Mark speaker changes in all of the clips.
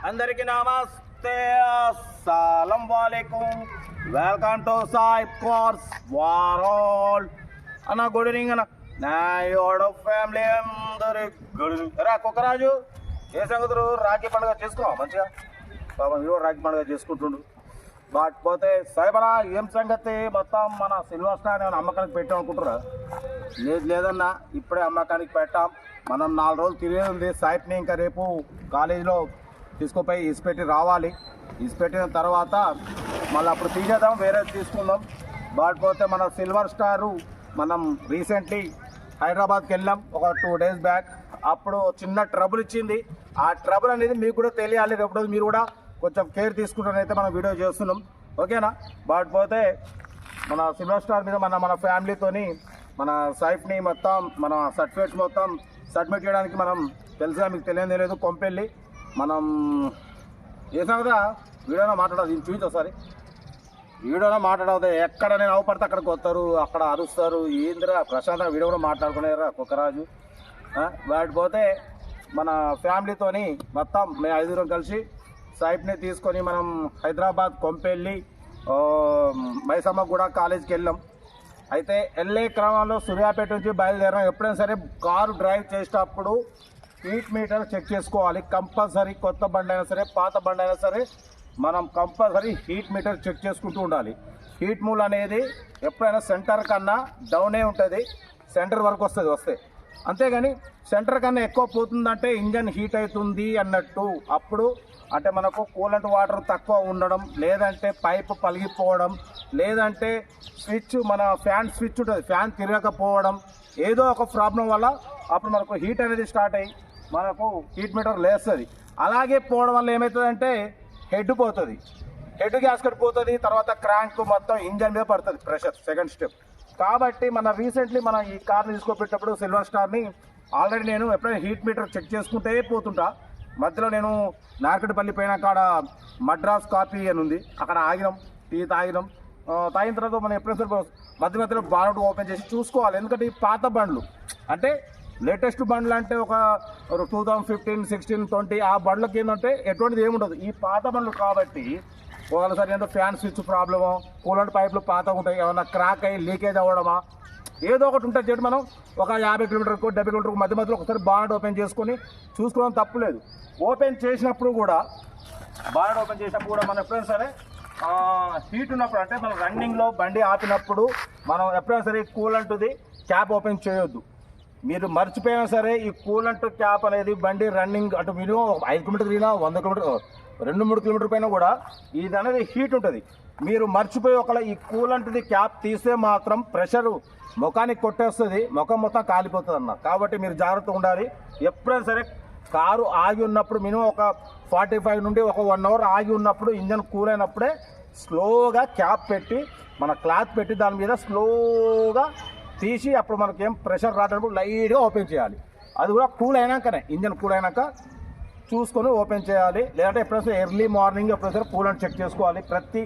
Speaker 1: అందరికీ నమస్తే, అస్సలం వాలేకుం. Welcome to Sai cars world అన్న. గుడ్ ఈవినింగ్ అన్న. నా యోడ ఫ్యామిలీ అందరి గుడ్ ఈవినింగ్. రా కుక్కరాజు, ఏ సంగతులు? రాఖీ పండుగ చేసుకున్నావు మంచిగా? పాపం మీరు రాఖీ పండుగ చేసుకుంటుండు. కాకపోతే సాయిబనా ఏం సంగతి? మొత్తం మన సిల్వర్ స్టార్ ఏమైనా అమ్మకానికి పెట్టాం అనుకుంటారా? లేదన్నా, ఇప్పుడే అమ్మకానికి పెట్టాం. మనం 4 రోజులు తిరిగేది ఉంది. సాయిప్ని ఇంకా రేపు కాలేజీలో తీసుకుపోయి ఇసిపెట్టి రావాలి. ఇసిపెట్టిన తర్వాత మళ్ళీ అప్పుడు తీసేద్దాం, వేరే తీసుకుందాం. కాకపోతే మన సిల్వర్ స్టారు మనం రీసెంట్లీ హైదరాబాద్కి వెళ్ళాం ఒక 2 days బ్యాక్. అప్పుడు చిన్న ట్రబుల్ ఇచ్చింది. ఆ ట్రబుల్ అనేది మీకు కూడా తెలియాలి. రేపు మీరు కూడా కొంచెం కేర్ తీసుకుంటానైతే మనం వీడియో చేస్తున్నాం, ఓకేనా? కాకపోతే మన సిల్వర్ స్టార్ మీద మన ఫ్యామిలీతోని మన సైఫ్ని మొత్తం మన సర్టిఫికేట్స్ మొత్తం సబ్మిట్ చేయడానికి మనం తెలుసా, మీకు తెలియదు లేదు, కొంపెళ్ళి మనం ఏ సంగతి వీడియోలో మాట్లాడదు. దీన్ని చూసి ఒకసారి వీడియోలో మాట్లాడదు. ఎక్కడ నేను అవపడితే అక్కడికి వస్తారు, అక్కడ అరుస్తారు. ఏందిరా ప్రశాంతంగా వీడియో కూడా మాట్లాడుకునేరా కుక్కరాజు. వాటిపోతే మన ఫ్యామిలీతోని మొత్తం మేము 5 కలిసి సైట్ని తీసుకొని మనం హైదరాబాద్ కొంపెళ్ళి మైసమ్మ కూడా కాలేజీకి వెళ్ళాం. అయితే వెళ్ళే క్రమంలో సూర్యాపేట నుంచి బయలుదేరాం. ఎప్పుడైనా సరే కారు డ్రైవ్ చేసేటప్పుడు హీట్ మీటర్ చెక్ చేసుకోవాలి కంపల్సరీ. కొత్త బండి అయినా సరే పాత బండి అయినా సరే మనం కంపల్సరీ హీట్ మీటర్ చెక్ చేసుకుంటూ ఉండాలి. హీట్ మూల్ అనేది ఎప్పుడైనా సెంటర్ కన్నా డౌనే ఉంటుంది, సెంటర్ వరకు వస్తే అంతేగాని సెంటర్ కన్నా ఎక్కువ పోతుందంటే ఇంజన్ హీట్ అవుతుంది అన్నట్టు. అప్పుడు అంటే మనకు కూలంట్ వాటర్ తక్కువ ఉండడం, లేదంటే పైపు పలిగిపోవడం, లేదంటే స్విచ్ మన ఫ్యాన్ స్విచ్ ఉంటుంది, ఫ్యాన్ తిరగకపోవడం, ఏదో ఒక ప్రాబ్లం వల్ల అప్పుడు మనకు హీట్ అనేది స్టార్ట్ అయ్యి మనకు హీట్ మీటర్ లేస్తుంది. అలాగే పోవడం వల్ల ఏమవుతుందంటే హెడ్ పోతుంది, హెడ్ గ్యాస్కెట్ పోతుంది. తర్వాత క్రాంక్ మొత్తం ఇంజన్ మీద పడుతుంది ప్రెషర్, సెకండ్ స్టెప్. కాబట్టి మన రీసెంట్లీ మనం ఈ కార్ని తీసుకోబెట్టేటప్పుడు సిల్వర్ స్టార్ని ఆల్రెడీ నేను ఎప్పుడైనా హీట్ మీటర్ చెక్ చేసుకుంటే పోతుంటా. మధ్యలో నేను నార్కటిపల్లి పైన కాడ మద్రాస్ కాఫీ అని ఉంది, అక్కడ ఆగినాం, టీ తాగినాం. తాగిన తర్వాత మనం ఎప్పుడైనా మధ్యలో బానట్ ఓపెన్ చేసి చూసుకోవాలి. ఎందుకంటే ఈ పాత బండ్లు అంటే లేటెస్ట్ బండ్లు అంటే ఒక 2015, 16, 20 ఆ బండ్లకి ఏంటంటే ఎటువంటిది ఏముండదు. ఈ పాత బండ్లు కాబట్టి ఒకసారి ఏంటో ఫ్యాన్ స్విచ్ ప్రాబ్లమో, కూలంట్ పైపులు పాత ఉంటాయి, ఏమన్నా క్రాక్ అయ్యి లీకేజ్ అవ్వడమా, ఏదో ఒకటి ఉంటుంది. చెట్టు మనం ఒక 50 కిలోమీటర్కు 70 కిలోమీటర్కు మధ్యలో ఒకసారి బానట్ ఓపెన్ చేసుకొని చూసుకోవడం తప్పులేదు. ఓపెన్ చేసినప్పుడు కూడా బానట్ ఓపెన్ చేసినప్పుడు కూడా మనం ఎప్పుడైనా సరే హీట్ ఉన్నప్పుడు అంటే మనం రన్నింగ్లో బండి ఆపినప్పుడు మనం ఎప్పుడైనా సరే కూలంట్ది క్యాప్ ఓపెన్ చేయొద్దు. మీరు మర్చిపోయినా సరే ఈ కూలంట్ క్యాప్ అనేది బండి రన్నింగ్ అటు మినిమం 5 కిలోమీటర్ తిరిగినా 100 కిలోమీటర్ 2-3 కిలోమీటర్ పైన కూడా ఇది అనేది హీట్ ఉంటుంది. మీరు మర్చిపోయి ఒకవేళ ఈ కూలంట్ది క్యాప్ తీస్తే మాత్రం ప్రెషరు ముఖానికి కొట్టేస్తుంది, ముఖం మొత్తం కాలిపోతుంది అన్న. కాబట్టి మీరు జాగ్రత్తగా ఉండాలి. ఎప్పుడైనా సరే కారు ఆగి ఉన్నప్పుడు మినిమం ఒక 45 నుండి ఒక 1 అవర్ ఆగి ఉన్నప్పుడు ఇంజన్ కూల్ అయినప్పుడే స్లోగా క్యాప్ పెట్టి మన క్లాత్ పెట్టి దాని మీద స్లోగా తీసి అప్పుడు మనకేం ప్రెషర్ రాటప్పుడు లైట్గా ఓపెన్ చేయాలి. అది కూడా కూల్ అయినాకనే, ఇంజన్ కూల్ అయినాక చూసుకొని ఓపెన్ చేయాలి. లేదంటే ఎప్పుడైనా ఎర్లీ మార్నింగ్ ఎప్పుడైనా కూలంట్ చెక్ చేసుకోవాలి. ప్రతి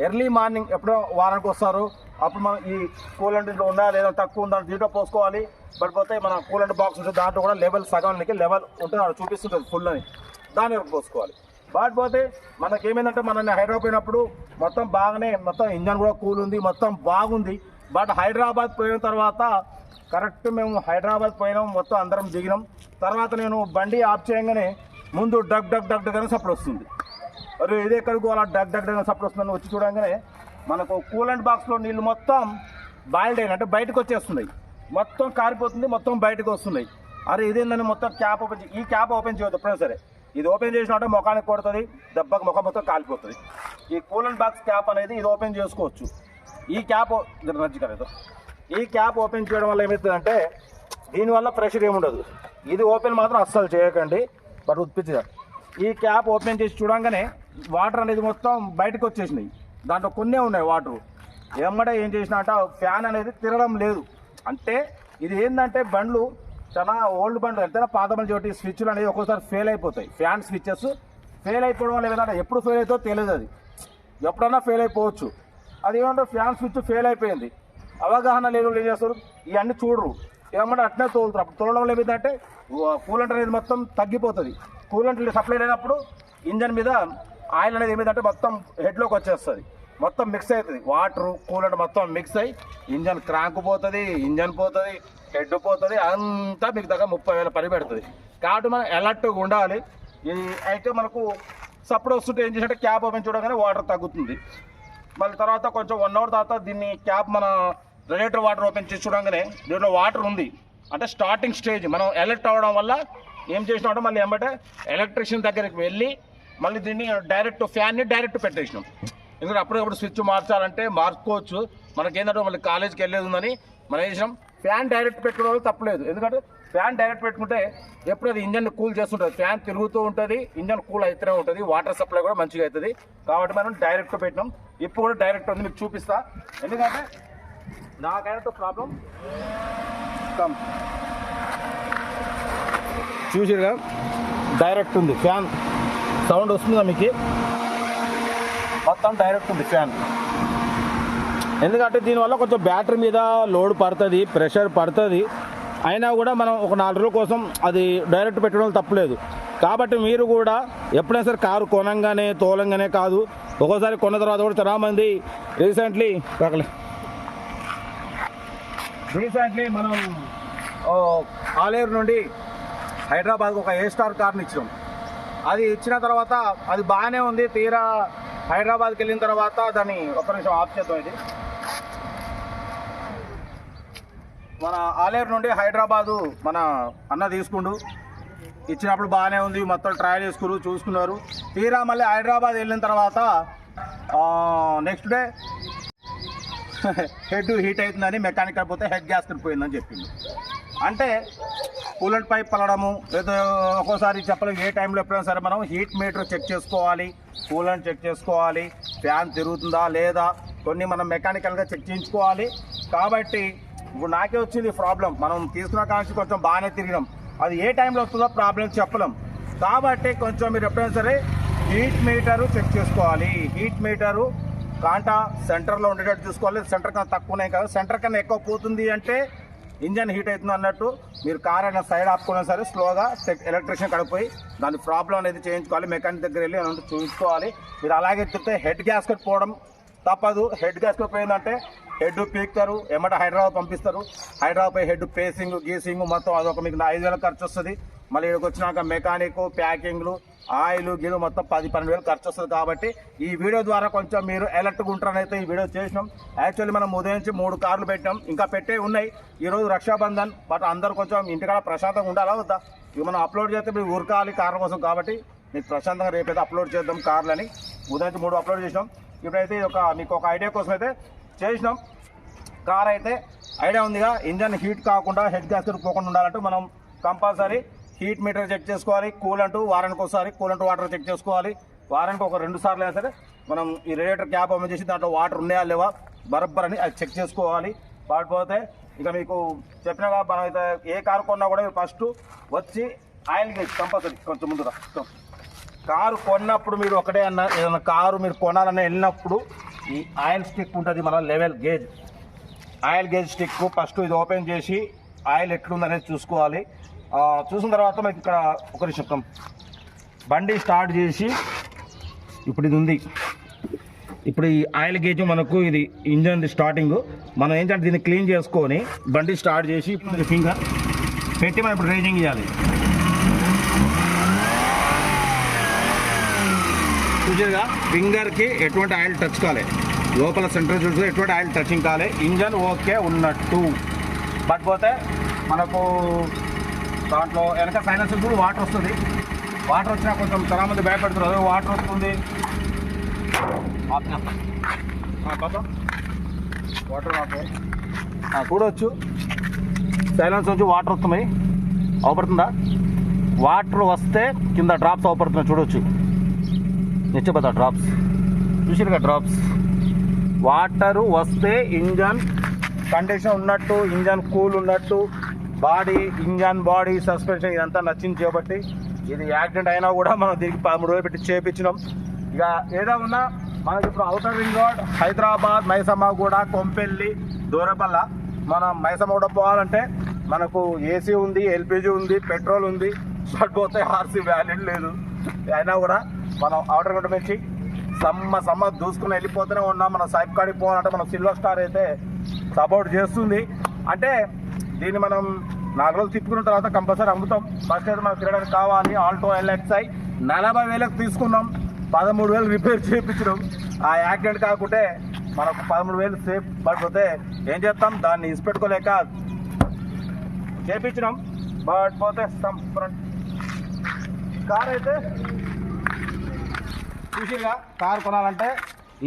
Speaker 1: ఎర్లీ మార్నింగ్ ఎప్పుడో వారానికి వస్తారు, అప్పుడు మనం ఈ కూలంట్ ఉందా లేదా తక్కువ ఉందా దీంట్లో పోసుకోవాలి. పడిపోతే మన కూలంట్ బాక్స్ ఉంటుంది, దాంట్లో కూడా లెవెల్ సగానికి లెవెల్ ఉంటుంది, అక్కడ చూపిస్తుంటుంది ఫుల్ అని, దాని వరకు పోసుకోవాలి. పోతే మనకేమైందంటే మనం హైదరాబాద్ పోయినప్పుడు మొత్తం బాగానే మొత్తం ఇంజన్ కూడా కూల్ ఉంది, మొత్తం బాగుంది. బట్ హైదరాబాద్ పోయిన తర్వాత కరెక్ట్ మేము హైదరాబాద్ పోయినాం, మొత్తం అందరం దిగినాం. తర్వాత నేను బండి ఆఫ్ చేయగానే ముందు డగ్ డగ్ డగ్ డగ్ అని సప్పుడు వస్తుంది. అరే ఇది ఎక్కడికి అలా డగ్ డగ్ డగ్ అని సప్పుడు వస్తుందని వచ్చి చూడగానే మనకు కూలంట్ బాక్స్లో నీళ్ళు మొత్తం బాయిల్డ్ అయిన అంటే బయటకు వచ్చేస్తున్నాయి, మొత్తం కారిపోతుంది, మొత్తం బయటకు వస్తున్నాయి. అరే ఇదేందని మొత్తం క్యాప్ ఓపెన్ ఈ క్యాప్ ఓపెన్ చేయొద్దు ఎప్పుడైనా సరే. ఇది ఓపెన్ చేసినట్టే ముఖానికి కొడుతుంది, దెబ్బకి ముఖం మొత్తం కాలిపోతుంది. ఈ కూలంట్ బాక్స్ క్యాప్ అనేది ఇది ఓపెన్ చేసుకోవచ్చు. ఈ క్యాప్ ఈ క్యాప్ ఓపెన్ చేయడం వల్ల ఏమవుతుందంటే దీనివల్ల ప్రెషర్ ఏముండదు. ఇది ఓపెన్ మాత్రం అస్సలు చేయకండి, బట్ ఉత్పించ. ఈ క్యాప్ ఓపెన్ చేసి చూడంగానే వాటర్ అనేది మొత్తం బయటకు వచ్చేసినాయి, దాంట్లో కొన్నే ఉన్నాయి వాటర్. ఏమంటే ఏం చేసినట్ట ఫ్యాన్ అనేది తిరగడం లేదు. అంటే ఇది ఏంటంటే బండ్లు చాలా ఓల్డ్ బండ్లు ఎంతైనా పాత బండ్లు చోటి స్విచ్లు అనేది ఒక్కోసారి ఫెయిల్ అయిపోతాయి. ఫ్యాన్ స్విచ్చెస్ ఫెయిల్ అయిపోవడం వల్ల ఏదంటే ఎప్పుడు ఫెయిల్ అవుతుందో తెలియదు, అది ఎప్పుడన్నా ఫెయిల్ అయిపోవచ్చు. అది ఏమంటే ఫ్యాన్ స్విచ్ ఫెయిల్ అయిపోయింది, అవగాహన లేని వాళ్ళు ఏం చేస్తారు ఇవన్నీ చూడరు, ఏమంటే అట్నే తోలుతారు. అప్పుడు తోలడం వల్ల ఏమిటంటే కూలంట్ అనేది మొత్తం తగ్గిపోతుంది. కూలంట్ సప్లై లేనప్పుడు ఇంజన్ మీద ఆయిల్ అనేది ఏమిటంటే మొత్తం హెడ్లోకి వచ్చేస్తుంది, మొత్తం మిక్స్ అవుతుంది. వాటర్ కూలర్ మొత్తం మిక్స్ అయ్యి ఇంజన్ క్రాంక్ పోతుంది, ఇంజన్ పోతుంది, హెడ్ పోతుంది, అంతా మీకు దగ్గర 30,000 పని పెడుతుంది. కాబట్టి మనం అలర్ట్గా ఉండాలి. అయితే మనకు సప్పుడు వస్తుంటే ఏం చేసినట్టే క్యాప్ ఓపెన్ చూడగానే వాటర్ తగ్గుతుంది. మళ్ళీ తర్వాత కొంచెం 1 అవర్ తర్వాత దీన్ని క్యాప్ మన రేడియేటర్ వాటర్ ఓపెన్ చేసి చూడగానే దీంట్లో వాటర్ ఉంది అంటే స్టార్టింగ్ స్టేజ్. మనం అలర్ట్ అవ్వడం వల్ల ఏం చేసినామంటే మళ్ళీ ఏమంటే ఎలక్ట్రీషియన్ దగ్గరికి వెళ్ళి మళ్ళీ దీన్ని ఫ్యాన్ని డైరెక్ట్ పెట్టేసినాం. ఎందుకంటే అప్పుడప్పుడు స్విచ్ మార్చాలంటే మార్చుకోవచ్చు. మనకేంటంటే మళ్ళీ కాలేజీకి వెళ్ళేది ఉందని మనం చేసినాం. ఫ్యాన్ డైరెక్ట్ పెట్టుకోవడం వల్ల తప్పలేదు, ఎందుకంటే ఫ్యాన్ డైరెక్ట్ పెట్టుకుంటే ఎప్పుడు అది ఇంజన్ కూల్ చేస్తుంటుంది, ఫ్యాన్ తిరుగుతూ ఉంటుంది, ఇంజన్ కూల్ అవుతూనే ఉంటుంది, వాటర్ సప్లై కూడా మంచిగా అవుతుంది. కాబట్టి మనం డైరెక్ట్ పెట్టినాం. ఇప్పుడు కూడా డైరెక్ట్ ఉంది, మీకు చూపిస్తా. ఎందుకంటే నాకైనా ప్రాబ్లం చూసిగా డైరెక్ట్ ఉంది, ఫ్యాన్ సౌండ్ వస్తుందా మీకు? మొత్తం డైరెక్ట్ ఉంది ఫ్యాన్. ఎందుకంటే దీనివల్ల కొంచెం బ్యాటరీ మీద లోడ్ పడుతుంది, ప్రెషర్ పడుతుంది. అయినా కూడా మనం ఒక 4 రోజుల కోసం అది డైరెక్ట్ పెట్టడం తప్పలేదు. కాబట్టి మీరు కూడా ఎప్పుడైనా సరే కారు కొనంగానే తోలంగానే కాదు, ఒక్కోసారి కొన్న తర్వాత కూడా చాలామంది రీసెంట్లీ మనం ఆలేరు నుండి హైదరాబాద్కి ఒక ఏ స్టార్ కార్ని ఇచ్చినాం. అది ఇచ్చిన తర్వాత అది బాగానే ఉంది. తీరా హైదరాబాద్కి వెళ్ళిన తర్వాత దాన్ని ఒక నిమిషం ఆఫ్ చేద్దాం. ఇది మన ఆలేరు నుండి హైదరాబాదు మన అన్న తీసుకుండు, ఇచ్చినప్పుడు బాగానే ఉంది, మొత్తం ట్రయల్ చేసుకున్నారు, చూసుకున్నారు. తీరా మళ్ళీ హైదరాబాద్ వెళ్ళిన తర్వాత నెక్స్ట్ డే హెడ్ హీట్ అవుతుందని మెకానిక్ పోతే హెడ్ గ్యాస్కెట్ పోయిందని చెప్పింది. అంటే కూలెంట్ పైప్ పలడము, లేదా ఒక్కోసారి చెప్పలేము ఏ టైంలో ఎప్పుడైనా సరే మనం హీట్ మీటర్ చెక్ చేసుకోవాలి, కూలెంట్ చెక్ చేసుకోవాలి, ఫ్యాన్ తిరుగుతుందా లేదా, కొన్ని మనం మెకానికల్గా చెక్ చేయించుకోవాలి. కాబట్టి ఇప్పుడు నాకే వచ్చింది ప్రాబ్లం. మనం తీసుకున్న కాంచి కొంచెం బాగానే తిరిగినాం, అది ఏ టైంలో వస్తుందో ప్రాబ్లం చెప్పలేం. కాబట్టి కొంచెం మీరు ఎప్పుడైనా సరే హీట్ మీటరు చెక్ చేసుకోవాలి. హీట్ మీటరు కాంటా సెంటర్లో ఉండేటట్టు చూసుకోవాలి. సెంటర్ కన్నా తక్కువనే కాదు, సెంటర్ కన్నా ఎక్కువ పోతుంది అంటే ఇంజన్ హీట్ అవుతుంది అన్నట్టు. మీరు కార్ అయినా సైడ్ ఆపుకున్నా సరే స్లోగా ఎలక్ట్రీషియన్ కడిపోయి దాని ప్రాబ్లం అనేది చేయించుకోవాలి, మెకానిక్ దగ్గర వెళ్ళి అని చూసుకోవాలి. మీరు అలాగే చెప్తే హెడ్ గ్యాస్కెట్ పోవడం తప్పదు. హెడ్ గ్యాస్కెట్ పోయిందంటే హెడ్ పీక్తారు, ఏమంటే హైదరాబాద్ పంపిస్తారు. హైదరాబాద్ పై హెడ్ పేసింగ్ గీసింగ్ మొత్తం అదొక మీకు 5,000 ఖర్చు వస్తుంది. మళ్ళీ ఇక్కడికి వచ్చినాక మెకానిక్, ప్యాకింగ్లు, ఆయిల్ గీలు మొత్తం 10-12,000 ఖర్చు వస్తుంది. కాబట్టి ఈ వీడియో ద్వారా కొంచెం మీరు అలర్ట్గా ఉంటారని అయితే ఈ వీడియో చేసినాం. యాక్చువల్లీ మనం ఉదయం నుంచి 3 కార్లు పెట్టినాం, ఇంకా పెట్టే ఉన్నాయి. ఈరోజు రక్షాబంధన్, బట్ అందరూ కొంచెం ఇంటికాడ ప్రశాంతంగా ఉండాలా వద్దా? ఇవి మనం అప్లోడ్ చేస్తే మీరు ఊరకాలి కార్ల కోసం. కాబట్టి మీకు ప్రశాంతంగా రేపైతే అప్లోడ్ చేద్దాం కార్లని. ఉదయం నుంచి 3 అప్లోడ్ చేసినాం. ఇప్పుడైతే మీకు ఒక ఐడియా కోసం అయితే చేసినాం. కార్ అయితే ఐడియా ఉందిగా, ఇంజన్ హీట్ కాకుండా హెడ్ గ్యాస్కెట్ పోకుండా ఉండాలంటే మనం కంపల్సరీ హీట్ మీటర్ చెక్ చేసుకోవాలి. కూలంటూ వారానికి ఒకసారి కూలంటూ వాటర్ చెక్ చేసుకోవాలి. వారానికి ఒక 2 సార్లు అయినా సరే మనం ఈ రేడియేటర్ క్యాప్ ఓపెన్ చేసి దాంట్లో వాటర్ ఉన్నాయా లేవా బరబ్బర్ అని అది చెక్ చేసుకోవాలి. వాడిపోతే ఇక మీకు చెప్పినగా మనం అయితే ఏ కారు కొన్నా కూడా ఫస్ట్ వచ్చి ఆయిల్ గేజ్ కంపల్సరీ కొంచెం ముందుగా. కారు కొన్నప్పుడు మీరు ఒకటే అన్న, ఏదైనా కారు మీరు కొనాలని వెళ్ళినప్పుడు ఈ ఆయిల్ స్టిక్ ఉంటుంది, మన level gauge oil gauge stick first ఇది ఓపెన్ చేసి ఆయిల్ ఎట్లుందనేది చూసుకోవాలి. చూసిన తర్వాత మీకు ఇక్కడ ఒక నిమిషం బండి స్టార్ట్ చేసి ఇప్పుడు ఇది ఉంది. ఇప్పుడు ఈ ఆయిల్ గేజ్ మనకు ఇది ఇంజన్ స్టార్టింగ్. మనం ఏంటంటే దీన్ని క్లీన్ చేసుకొని బండి స్టార్ట్ చేసి ఇప్పుడు ఫింగర్ పెట్టి మనం ఇప్పుడు రేజింగ్ చేయాలి. చూసారుగా ఫింగర్కి ఎటువంటి ఆయిల్ టచ్ కాలే, లోపల సెంటర్ చూస్తే ఎటువంటి ఆయిల్ టచింగ్ కాలే, ఇంజన్ ఓకే ఉన్నట్టు. బట్ పోతే మనకు దాంట్లో వెనక సైలెన్సర్ కూడా వాటర్ వస్తుంది. వాటర్ వచ్చినా కొంచెం చాలా మంది భయపడుతున్నారు, అదే వాటర్ వస్తుంది వాటర్ చూడవచ్చు. సైలెన్స్ వచ్చి వాటర్ వస్తున్నాయి, అవపడుతుందా? వాటర్ వస్తే కింద డ్రాప్స్ అవపడుతున్నాయి చూడవచ్చు. నిచ్చబోతా డ్రాప్స్ చూసిరుగా, డ్రాప్స్ వాటర్ వస్తే ఇంజన్ కండిషన్ ఉన్నట్టు, ఇంజన్ కూల్ ఉన్నట్టు, బాడీ ఇంజన్ బాడీ సస్పెన్షన్ ఇదంతా నచ్చింది. కాబట్టి ఇది యాక్సిడెంట్ అయినా కూడా మనం దీనికి 13 రోజులు పెట్టి చేయించినాం. ఇక ఏదో ఉన్నా మనకి ఇప్పుడు outer ring road Hyderabad, Maisammaguda, Kompally, దూరపల్ల. మనం మైసమ్మగూడ పోవాలంటే మనకు ఏసీ ఉంది, ఎల్పిజి ఉంది, పెట్రోల్ ఉంది. బట్ పోతే ఆర్సీ వ్యాలిడ్ లేదు. అయినా కూడా మనం ఆర్డర్ కూడా పెంచి సమ్మ దూసుకుని వెళ్ళిపోతూనే ఉన్నాం. మన సాయిబ్ కాడికి పోవాలంటే మనం సిల్వర్ స్టార్ అయితే సపోర్ట్ చేస్తుంది. అంటే దీన్ని మనం 4 రోజులు తిప్పుకున్న తర్వాత కంపల్సరీ అమ్ముతాం. ఫస్ట్ అయితే మనకు తిరగడానికి కావాలి. ఆల్టో LXi 40,000కి తీసుకున్నాం, 13,000 రిపేర్ చేయించడం. ఆ యాక్సిడెంట్ కాకుంటే మనకు 13,000 సేఫ్ పడిపోతే ఏం చేస్తాం, దాన్ని ఇసిపెట్టుకోలేక చేయించినాం. బట్ పోతే కార్ అయితే చూసిగా, కార్ కొనాలంటే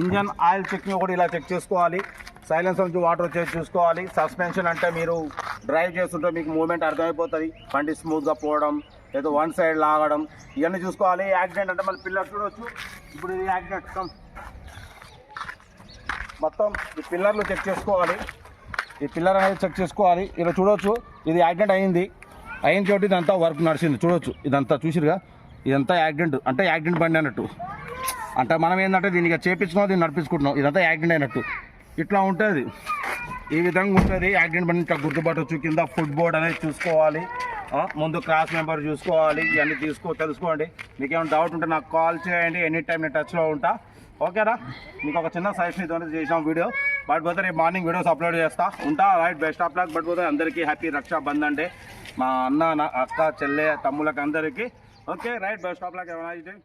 Speaker 1: ఇంజన్ ఆయిల్ చెక్ని కూడా ఇలా చెక్ చేసుకోవాలి. సైలెన్సర్ నుంచి వాటర్ వచ్చేసి చూసుకోవాలి. సస్పెన్షన్ అంటే మీరు డ్రైవ్ చేస్తుంటే మీకు మూవ్మెంట్ అర్థమైపోతుంది. బండి స్మూత్గా పోవడం, లేదా వన్ సైడ్ లాగడం, ఇవన్నీ చూసుకోవాలి. యాక్సిడెంట్ అంటే మన పిల్లర్ చూడవచ్చు. ఇప్పుడు ఇది యాక్సిడెంట్ మొత్తం ఈ పిల్లర్లు చెక్ చేసుకోవాలి. ఈ పిల్లర్ అనేది చెక్ చేసుకోవాలి. ఇలా చూడవచ్చు, ఇది యాక్సిడెంట్ అయిన చోటు ఇదంతా వర్క్ నడిచింది. చూడవచ్చు, ఇదంతా చూసిరుగా, ఇదంతా యాక్సిడెంట్ అంటే యాక్సిడెంట్ బండి అన్నట్టు. అంటే మనం ఏంటంటే దీనికి చేపించుకున్నాం, దీన్ని నడిపించుకుంటున్నాం. ఇదంతా యాక్సిడెంట్ అయినట్టు ఇట్లా ఉంటుంది. ఈ విధంగా ఉంటుంది యాక్సిడెంట్ బండి. ఇట్లా గుర్తుపట్టవచ్చు. కింద ఫుట్ బోర్డ్ అనేది చూసుకోవాలి. ముందు క్రాస్ మెంబర్ చూసుకోవాలి. ఇవన్నీ తెలుసుకోండి. మీకు ఏమైనా డౌట్ ఉంటే నాకు కాల్ చేయండి. ఎనీ టైం నేను టచ్లో ఉంటా. ఓకేనా? మీకు ఒక చిన్న సజెషన్ ఇదో చేసాం వీడియో. బట్ పోతే రేపు మార్నింగ్ వీడియోస్ అప్లోడ్ చేస్తా ఉంటా. Right, best of luck. But పోతే అందరికీ హ్యాపీ రక్షాబంధన్ డే, మా అన్న, అక్క, చెల్లె, తమ్ముళ్ళకి అందరికీ. Okay right, best of luck. ఎవరైనా